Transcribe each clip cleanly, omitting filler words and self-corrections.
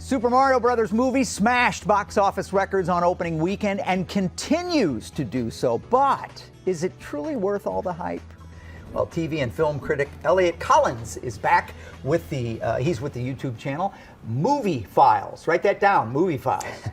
Super Mario Brothers movie smashed box office records on opening weekend and continues to do so. But is it truly worth all the hype? Well, TV and film critic Elliot Collins is back with he's with the YouTube channel MovieFiles. Write that down, MovieFiles.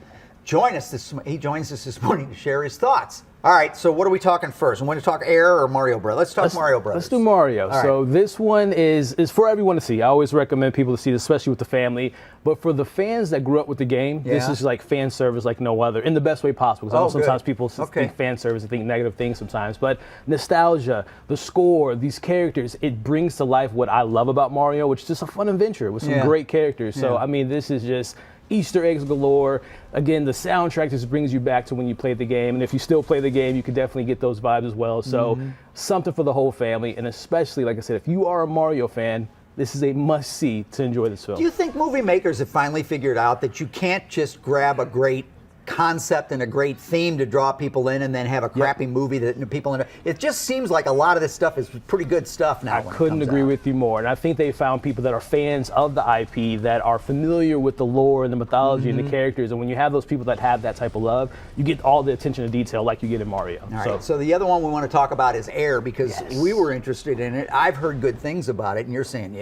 He joins us this morning to share his thoughts. All right, so what are we talking first? We want to talk Air or Mario Brothers? Let's talk Mario Brothers. Let's do Mario. All so right. this one is for everyone to see. I always recommend people to see this, especially with the family. But for the fans that grew up with the game, this is like fan service like no other, in the best way possible. Because I know sometimes people think fan service and think negative things sometimes. But nostalgia, the score, these characters, it brings to life what I love about Mario, which is just a fun adventure with some great characters. So, I mean, this is just Easter eggs galore. Again, the soundtrack just brings you back to when you played the game. And if you still play the game, you can definitely get those vibes as well. So something for the whole family. And especially, like I said, if you are a Mario fan, this is a must-see to enjoy this film. Do you think movie makers have finally figured out that you can't just grab a great concept and a great theme to draw people in and then have a crappy movie that people in? It just seems like a lot of this stuff is pretty good stuff now. I couldn't agree with you more. And I think they found people that are fans of the IP, that are familiar with the lore and the mythology and the characters. And when you have those people that have that type of love, you get all the attention to detail like you get in Mario. All right. So the other one we want to talk about is Air, because we were interested in it. I've heard good things about it, and you're saying,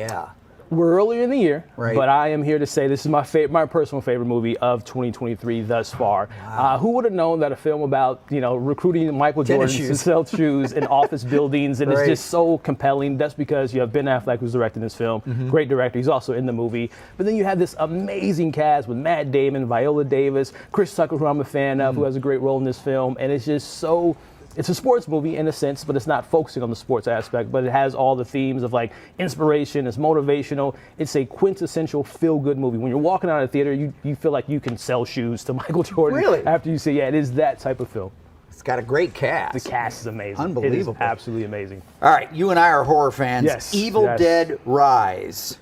We're earlier in the year, right, but I am here to say this is my personal favorite movie of 2023 thus far. Wow. Who would have known that a film about, recruiting Michael Jordan to sell shoes in office buildings, and it's just so compelling. That's because you have Ben Affleck, who's directing this film. Great director. He's also in the movie. But then you have this amazing cast with Matt Damon, Viola Davis, Chris Tucker, who I'm a fan of, who has a great role in this film. And it's just so... It's a sports movie in a sense, but it's not focusing on the sports aspect, but it has all the themes of like inspiration, it's motivational. It's a quintessential feel-good movie. When you're walking out of the theater, you feel like you can sell shoes to Michael Jordan after you see, it is that type of film. It's got a great cast. The cast is amazing. Unbelievable. It is absolutely amazing. All right, you and I are horror fans. Yes. Evil Dead Rise.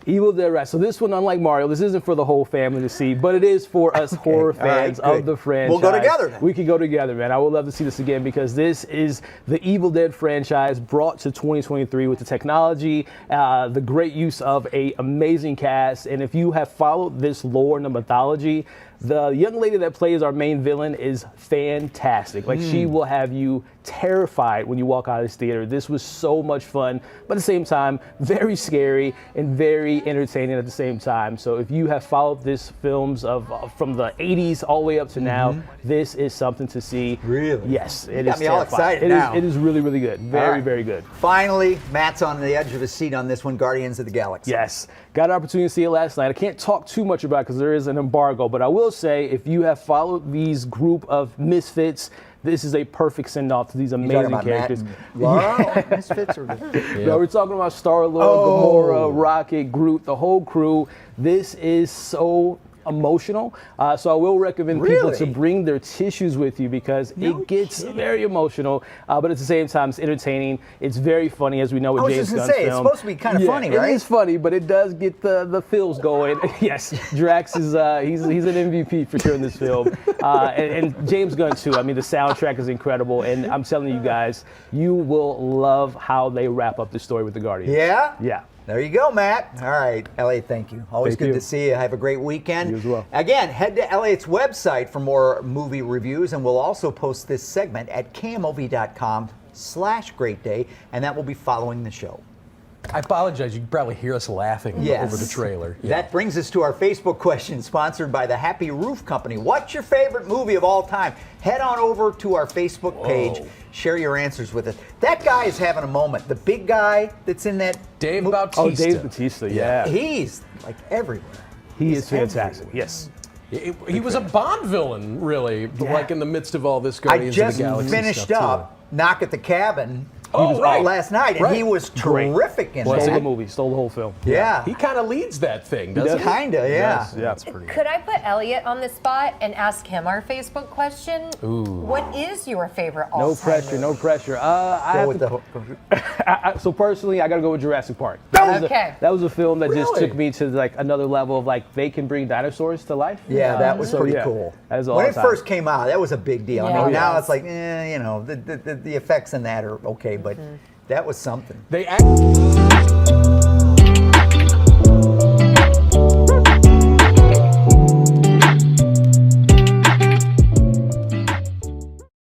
Evil Dead Rise. So this one, unlike Mario, this isn't for the whole family to see, but it is for us horror fans of the franchise. We'll go together then. We can go together, man. I would love to see this again, because this is the Evil Dead franchise brought to 2023 with the technology, the great use of an amazing cast. And if you have followed this lore and the mythology, the young lady that plays our main villain is fantastic. Like, she will have you terrified when you walk out of this theater. This was so much fun, but at the same time, very scary and very entertaining at the same time. So if you have followed these films from the 80s all the way up to now, this is something to see. Really? Yes, it got is me all excited now. It is really, really good. Very, very good. Finally, Matt's on the edge of his seat on this one, Guardians of the Galaxy. Yes, got an opportunity to see it last night. I can't talk too much about it because there is an embargo, but I will say, if you have followed these group of misfits, this is a perfect send-off to these amazing characters. Misfits or No, we're talking about Star-Lord, Gamora, Rocket, Groot, the whole crew. This is so emotional. So I will recommend people to bring their tissues with you, because it gets very emotional, but at the same time, it's entertaining. It's very funny, as we know with James Gunn's film. It's supposed to be kind of funny, right? It is funny, but it does get the feels going. Yes, Drax is he's an MVP for sure in this film, and James Gunn too. I mean, the soundtrack is incredible, and I'm telling you guys, you will love how they wrap up the story with the Guardians. Yeah? Yeah. There you go, Matt. All right, Elliot, thank you. Always good to see you. Have a great weekend. You as well. Again, head to Elliot's website for more movie reviews, and we'll also post this segment at kmov.com/greatday, and that will be following the show. I apologize. You can probably hear us laughing over the trailer. That brings us to our Facebook question, sponsored by the Happy Roof Company. What's your favorite movie of all time? Head on over to our Facebook page. Share your answers with us. That guy is having a moment. The big guy that's in that... Dave Bautista. Oh, Dave Bautista, yeah. He's like everywhere. He is fantastic, yes. He was a Bond villain, really, like in the midst of all this Guardians of the Galaxy I just finished stuff, up Knock at the Cabin right. last night, and he was terrific in that. Stole the movie, stole the whole film. Yeah. He kind of leads that thing, doesn't he? Kinda, yeah. Yes, yeah, it's pretty Could I put Elliot on the spot and ask him our Facebook question? Ooh. What is your favorite all-time No pressure, movie? no pressure. So personally, I got to go with Jurassic Park. That was a film that just took me to like another level of like, they can bring dinosaurs to life. Yeah, that was pretty cool. That is when it first came out, that was a big deal. I mean, now Yes. it's like, the effects in that are okay, but that was something. They